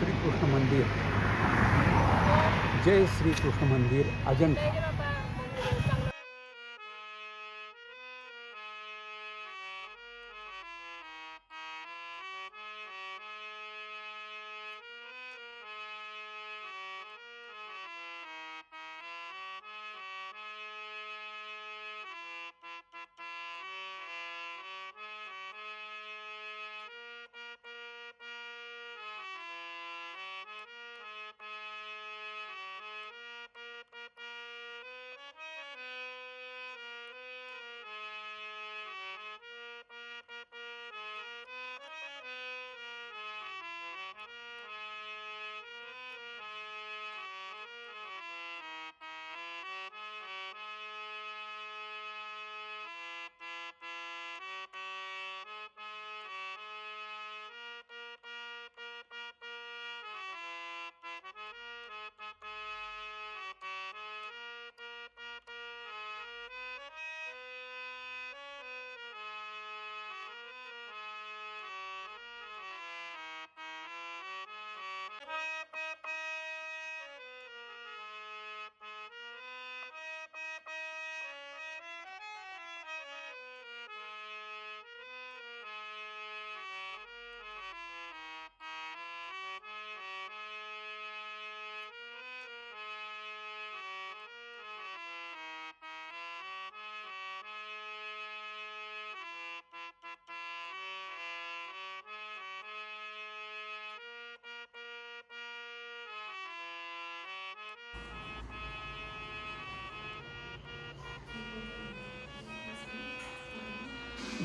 श्रीकृष्ण मंदिर, जय श्रीकृष्ण मंदिर अजंठा।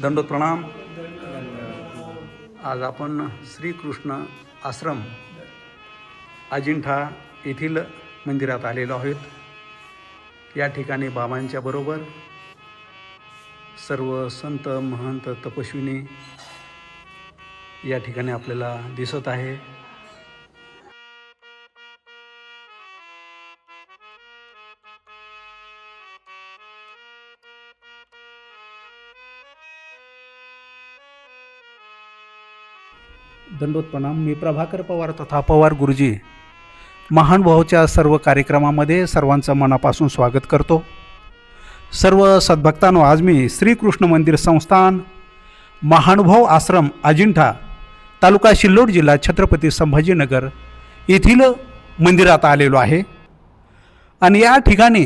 दंडोत प्रणाम। आज आपण श्रीकृष्ण आश्रम अजिंठा येथील मंदिरात आलेलो आहोत। या ठिकाणी बाबांच्या बरोबर सर्व संत महंत तपस्विनी या ठिकाणी आपल्याला दिसत आहे। दंडोत प्रणाम। मी प्रभाकर पवार तथा पवार गुरुजी महानुभावाच्या सर्व कार्यक्रमामध्ये सर्वांचं मनापासून स्वागत करतो। सर्व सद्भक्तांनो, आज मी श्रीकृष्ण मंदिर संस्थान महानुभाव आश्रम अजिंठा तालुका सिल्लोड जिल्हा छत्रपती संभाजीनगर येथील मंदिरात आलेलो आहे। आणि या ठिकाणी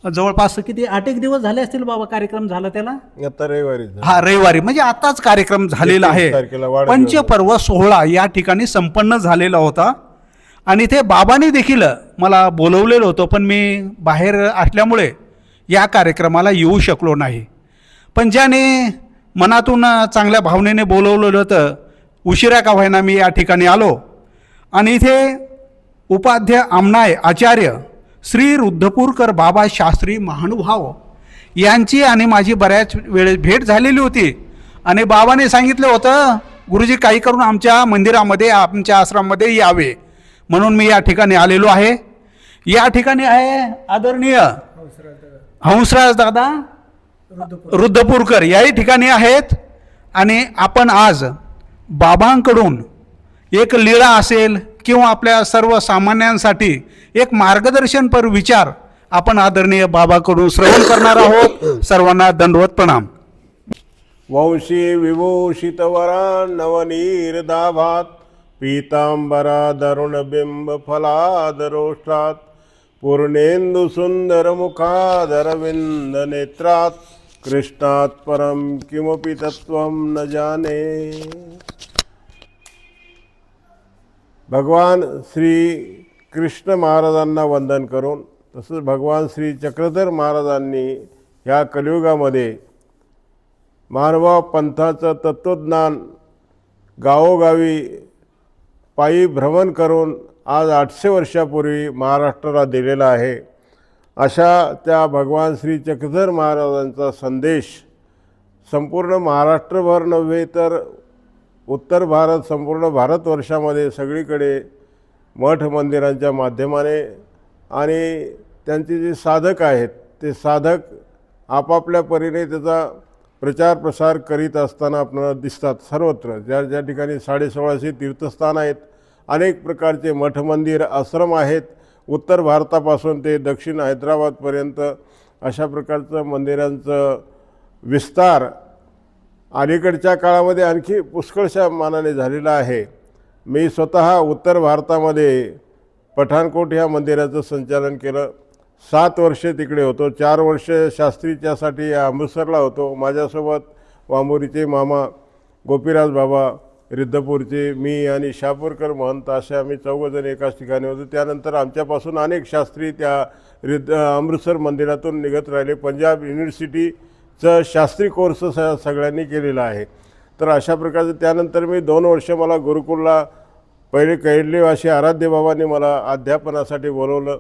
जवळपास किती 8 दिवस झाले असतील बाबा कार्यक्रम झाला त्याला? आता रविवारी रविवारी म्हणजे आताच कार्यक्रम झालेला आहे। पंचपर्व सोहळा या ठिकाणी संपन्न झालेला होता आणि ते बाबांनी देखील मला बोलवलेलं होतं, पण मी बाहेर असल्यामुळे या कार्यक्रमाला येऊ शकलो नाही। पण ज्याने मनातून चांगल्या भावनेने बोलवलेलं होतं, उशिरा का व्हायना मी या ठिकाणी आलो आणि इथे उपाध्याय आमनाय आचार्य श्री रुद्धपूरकर बाबा शास्त्री महानुभाव यांची आणि माझी बऱ्याच वेळेस भेट झालेली होती। आणि बाबाने सांगितलं होतं, गुरुजी काही करून आमच्या मंदिरामध्ये आमच्या आश्रमामध्ये यावे, म्हणून मी या ठिकाणी आलेलो आहे। या ठिकाणी आहे आदरणीय हंसराज दादा रुद्धपूरकर याही ठिकाणी आहेत। आणि आपण आज बाबांकडून एक लीळा असेल किंवा आपल्या सर्वसामान्यांसाठी एक मार्गदर्शनपर विचार आपण आदरणीय बाबाकडून श्रवण करणार आहोत। सर्वांना दंडवत प्रणाम। वंशी विभूषित वरा नवनीरदाभात पीतांबरा दरुणबिंब फलादरोष्टात पूर्णेन्दु सुंदर मुखादरविंद नेत्रात कृष्णात परम किमपि तत्वं न जाने। भगवान श्री कृष्ण महाराजांना वंदन करून, तसंच भगवान श्री चक्रधर महाराजांनी ह्या कलियुगामध्ये मानवा पंथाचं तत्त्वज्ञान गावोगावी पायी भ्रमण करून आज 800 वर्षापूर्वी महाराष्ट्राला दिलेला आहे। अशा त्या भगवान श्री चक्रधर महाराजांचा संदेश संपूर्ण महाराष्ट्रभर नव्हे तर उत्तर भारत, संपूर्ण भारतवर्षामध्ये सगळीकडे मठ मंदिरांच्या माध्यमाने आणि त्यांचे जे साधक आहेत ते साधक आपापल्या परीने त्याचा प्रचार प्रसार करीत असताना आपल्याला दिसतात सर्वत्र। ज्या ज्या ठिकाणी 1650 तीर्थस्थान आहेत अनेक प्रकारचे मठ मंदिर आश्रम आहेत. उत्तर भारतापासून ते दक्षिण हैदराबादपर्यंत अशा प्रकारचं मंदिरांचं विस्तार अलीकडच्या काळामध्ये आणखी पुष्कळशा मानाने झालेला आहे. मी स्वतः उत्तर भारतामध्ये पठाणकोट ह्या मंदिराचं संचालन केलं. 7 वर्षे तिकडे होतो. 4 वर्ष शास्त्रीच्यासाठी अमृतसरला होतो. माझ्यासोबत वांबोरीचे मामा गोपीराज बाबा, रिद्धपूरचे मी आणि शापूरकर महंत असे आम्ही 4 जण एकाच ठिकाणी होतो. त्यानंतर आमच्यापासून अनेक शास्त्री त्या अमृतसर मंदिरातून निघत राहिले. पंजाब युनिव्हर्सिटीचं शास्त्री कोर्स सगळ्यांनी केलेला आहे. तर अशा प्रकारचं त्यानंतर मी 2 वर्ष मला गुरुकुलला पहिले कैरलेवासी आराध्य बाबांनी मला अध्यापनासाठी बोलवलं.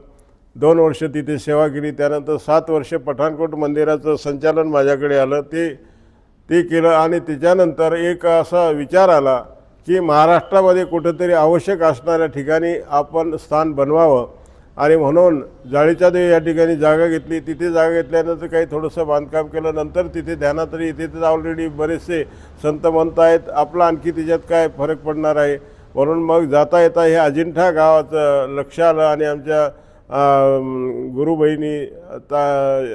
2 वर्ष तिथे सेवा केली. त्यानंतर 7 वर्ष पठाणकोट मंदिराचं संचालन माझ्याकडे आलं. ते केलं आणि त्याच्यानंतर एक असा विचार आला की महाराष्ट्रामध्ये कुठंतरी आवश्यक असणाऱ्या ठिकाणी आपण स्थान बनवावं आणि म्हणून जाळीच्या देव या ठिकाणी जागा घेतली. तिथे जागा घेतल्यानंतर काही थोडंसं बांधकाम केलं. नंतर तिथे ध्यानातरी इथे तर ऑलरेडी बरेचसे संत म्हणत आहेत, आपला आणखी त्याच्यात काय फरक पडणार आहे. म्हणून मग जाता येता हे अजिंठा गावाचं लक्ष आलं आणि आमच्या गुरुबहिणी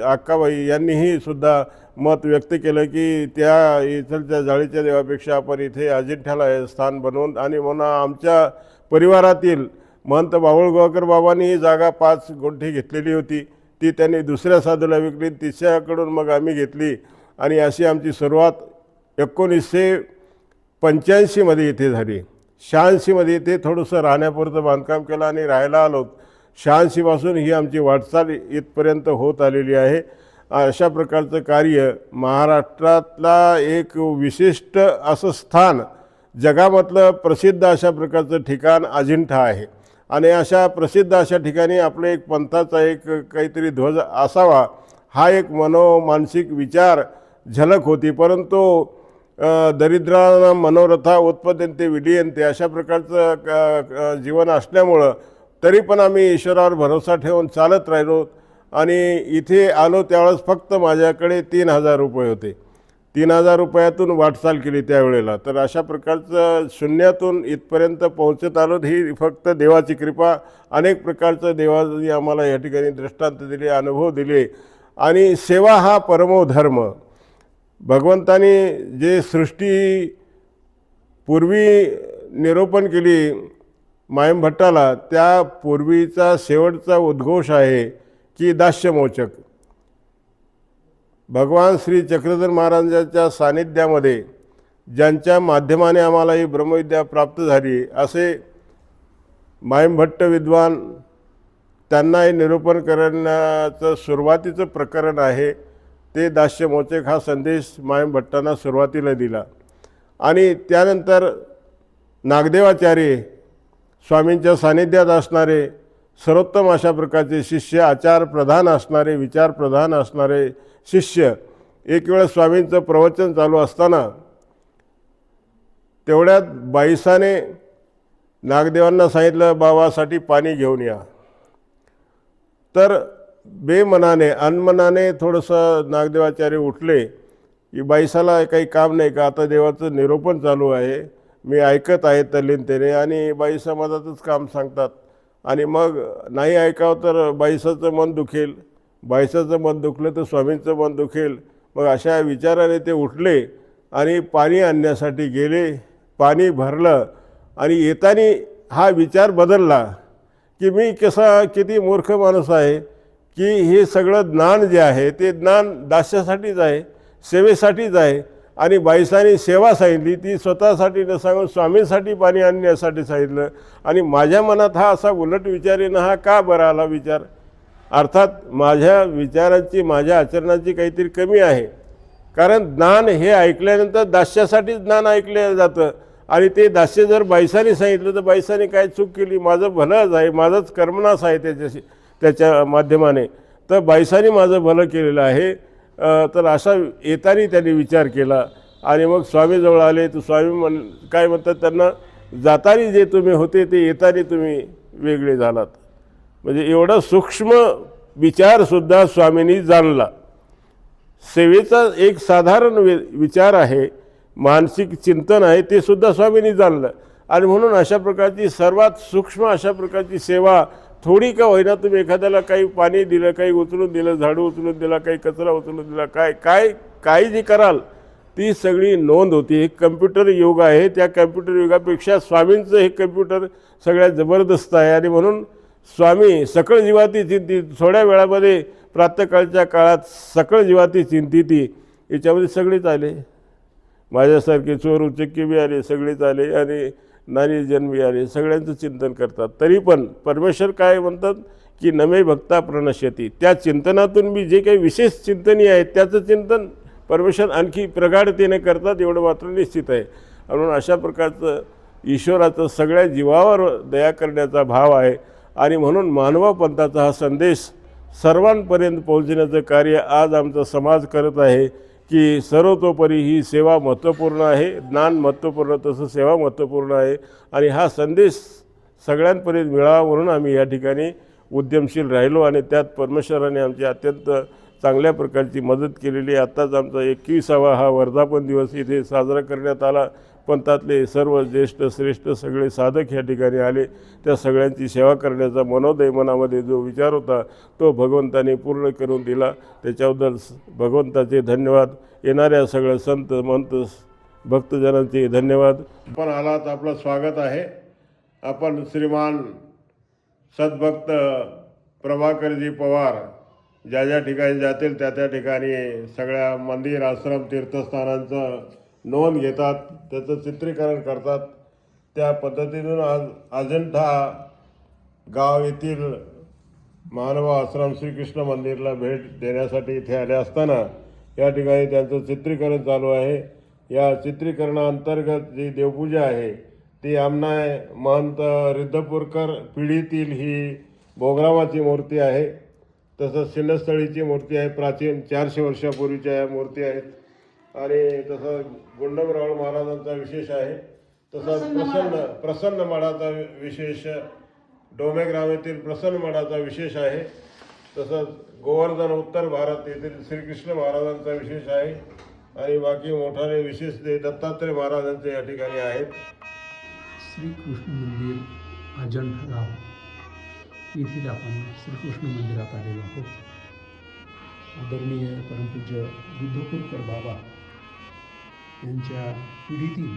अक्काबाई यांनीही सुद्धा मत व्यक्त केलं की त्या इथलच्या जाळीच्या देवापेक्षा आपण इथे अजिंठ्याला हे स्थान बनवून आणि म्हणून आमच्या परिवारातील महंत बावळगावकर बाबांनी ही जागा 5 गुंठे घेतलेली होती. ती त्यांनी दुसऱ्या साधूला विकली. तिसऱ्याकडून मग आम्ही घेतली आणि अशी आमची सुरुवात 1985 मध्ये इथे झाली. 86 मध्ये इथे थोडंसं राहण्यापुरतं बांधकाम केलं आणि राहायला आलो. 86 पासून ही आमची वाटचाल इथपर्यंत होत आलेली आहे. अशा प्रकारचं कार्य महाराष्ट्रातला एक विशिष्ट असं स्थान, जगामधलं प्रसिद्ध अशा प्रकारचं ठिकाण अजिंठा आहे आणि अशा प्रसिद्ध अशा ठिकाणी आपलं एक पंथाचा एक काहीतरी ध्वज असावा हा एक मानसिक विचार झलक होती. परंतु दरिद्रांना मनोरथा उत्पद्यन्ते विलीयन्ते अशा प्रकारचं जीवन असल्यामुळं तरी पण आम्ही ईश्वरावर भरोसा ठेवून चालत राहिलो आणि इथे आलो त्यावेळेस फक्त माझ्याकडे 3,000 रुपये होते. 3,000 रुपयातून वाटचाल केली त्यावेळेला. तर अशा प्रकारचं शून्यातून इथपर्यंत पोहोचत आलो. ही फक्त देवाची कृपा. अनेक प्रकारचं देवानी आम्हाला या ठिकाणी दृष्टांत दिले, अनुभव दिले आणि सेवा हा परमो धर्म. भगवंतानी जे सृष्टी पूर्वी निरूपण केली मायमभट्टाला, त्या पूर्वीचा शेवटचा उद्घोष आहे की दास्यमोचक. भगवान श्री चक्रधर महाराजांच्या सानिध्यामध्ये ज्यांच्या माध्यमाने आम्हाला ही ब्रह्मविद्या प्राप्त झाली असे मायमभट्ट विद्वान, त्यांना हे निरूपण करण्याचं सुरुवातीचं प्रकरण आहे. ते दास्यमोचक हा संदेश मायमभट्टांना सुरुवातीला दिला आणि त्यानंतर नागदेवाचार्य स्वामींच्या सानिध्यात असणारे सर्वोत्तम अशा प्रकारचे शिष्य, आचार प्रधान असणारे, विचार प्रधान असणारे शिष्य, एक वेळ स्वामींचं प्रवचन चालू असताना तेवढ्यात बाईसाने नागदेवांना सांगितलं, बाबासाठी पाणी घेऊन या. तर बेमनाने अनमनाने थोडंसं नागदेवाचार्य उठले की बाईसाला काही काम नाही का, आता देवाचं निरूपण चालू आहे, मी ऐकत आहे तल्लीनतेने. आणि बाईसा मधातच काम सांगतात आणि मग नाही ऐकावं तर बाईसाचं मन दुखेल, बाईसाचं मन दुखलं तर स्वामींचं मन दुखेल. मग अशा विचाराने ते उठले आणि पाणी आणण्यासाठी गेले. पाणी भरलं आणि येताना हा विचार बदलला की मी किती मूर्ख माणूस आहे की हे सगळं ज्ञान जे आहे ते ज्ञान दास्यासाठीच आहे, सेवेसाठीच आहे. आणि बाईसांनी सेवा सांगितली ती स्वतःसाठी न सांगून स्वामींसाठी पाणी आणण्यासाठी सांगितलं. आणि माझ्या मनात हा असा उलट विचार येणं हा का बरं आला विचार. अर्थात माझ्या विचारांची, माझ्या आचरणाची काहीतरी कमी आहे. कारण ज्ञान हे ऐकल्यानंतर दास्यासाठी ज्ञान ऐकलं जातं आणि ते दास्य जर बाईसांनी सांगितलं तर बाईसांनी काय चूक केली, माझं भलंच आहे, माझंच कर्मनाश आहे त्याच्या माध्यमाने, तर बाईसांनी माझं भलं केलेलं आहे. तर असा येताना त्यांनी विचार केला आणि मग स्वामीजवळ आले. तर स्वामी काय म्हणतात त्यांना, जाताना जे तुम्ही होते ते येताना तुम्ही वेगळे झालात. म्हणजे एवढा सूक्ष्म विचारसुद्धा स्वामींनी जाणला. सेवेचा एक साधारण विचार आहे, मानसिक चिंतन आहे, ते सुद्धा स्वामींनी जाणलं. आणि म्हणून अशा प्रकारची सर्वात सूक्ष्म अशा प्रकारची सेवा थोडी का होईना, तुम्ही एखाद्याला काही पाणी दिलं, काही उचलून दिलं, झाडू उचलून दिला, काही कचरा उचलून दिला, काही जी कराल ती सगळी नोंद होती. हे कम्प्युटर युग आहे. त्या कम्प्युटर युगापेक्षा स्वामींचं हे कम्प्युटर सगळ्यात जबरदस्त आहे. आणि म्हणून स्वामी सकळ जीवाती चिंतित, थोड्या वेळामध्ये प्रातःकाळच्या काळात सकळ जीवाती चिंतिती, याच्यामध्ये सगळेच आले. माझ्यासारखे चोर उचक्के बी आले, सगळेच आले, आणि नारी जन्मी आले, सगळ्यांचं चिंतन करतात. तरी पण परमेश्वर काय म्हणतात की नमे भक्ता प्रणश्यती, त्या चिंतनातून मी जे काही विशेष चिंतनीय आहेत त्याचं चिंतन परमेश्वर आणखी प्रगाढतेने करतात, एवढं मात्र निश्चित आहे. म्हणून अशा प्रकारचं ईश्वराचं सगळ्या जीवावर दया करण्याचा भाव आहे. आणि म्हणून मानवा पंथाचा हा संदेश सर्वांपर्यंत पोहोचण्याचं कार्य आज आमचा समाज करत आहे की सर्वतोपरी ही सेवा महत्त्वपूर्ण आहे. ज्ञान महत्त्वपूर्ण, तसं सेवा महत्त्वपूर्ण आहे. आणि हा संदेश सगळ्यांपर्यंत मिळावा म्हणून आम्ही या ठिकाणी उद्यमशील राहिलो. आणि त्यात परमेश्वराने आमची अत्यंत चांगल्या प्रकारची मदत केलेली आहे. आत्ताच आमचा 21वा हा वर्धापन दिवस इथे साजरा करण्यात आला. पंथातले सर्व ज्येष्ठ श्रेष्ठ सगळे साधक या ठिकाणी आले. त्या सगळ्यांची सेवा करण्याचा मनोदय, मनामध्ये जो विचार होता तो भगवंताने पूर्ण करून दिला. त्याच्याबद्दल भगवंताचे धन्यवाद. येणाऱ्या सगळ्या संत महंत भक्तजनांचे धन्यवाद. आपण आलात, आपलं स्वागत आहे. आपण श्रीमान सद्भक्त प्रभाकरजी पवार ज्या ज्या ठिकाणी जातील त्या त्या ठिकाणी सगळ्या मंदिर, आश्रम, तीर्थस्थानांचं नोंद घेतात, त्याचं चित्रीकरण करतात. त्या पद्धतीतून आज अजंठा गाव येथील मानव आश्रम श्रीकृष्ण मंदिरला भेट देण्यासाठी इथे आले असताना या ठिकाणी त्यांचं चित्रीकरण चालू आहे. या चित्रीकरणाअंतर्गत जी देवपूजा आहे ती आमनाय महंत रिद्धपूरकर पिढीतील ही भोगरावाची मूर्ती आहे. तसंच सिन्नस्थळीची मूर्ती आहे, प्राचीन 400 वर्षापूर्वीच्या या मूर्ती आहेत. आणि तसं गुंडमरावळ महाराजांचा विशेष आहे. तसंच प्रसन्न मठाचा विशेष, डोमेग्राम येथील प्रसन्न मठाचा विशेष आहे. तसंच गोवर्धन उत्तर भारत येथील श्रीकृष्ण महाराजांचा विशेष आहे. आणि बाकी मोठाले विशेष ते दत्तात्रय महाराजांचे या ठिकाणी आहेत. श्रीकृष्ण मंदिर अजंठा गाव येथील आपण श्रीकृष्ण मंदिरात आलेलो आहोत. आदरणीय परमपूज्य रिद्धपूरकर बाबा यांच्या पिढीतील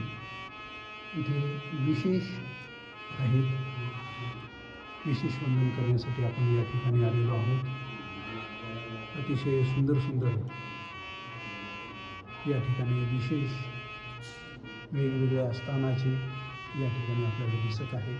इथे विशेष आहेत. विशेष वंदन करण्यासाठी आपण या ठिकाणी आलेलो आहोत. अतिशय सुंदर सुंदर या ठिकाणी विशेष वेगवेगळ्या स्थानाचे या ठिकाणी आपल्याला दिसत आहे.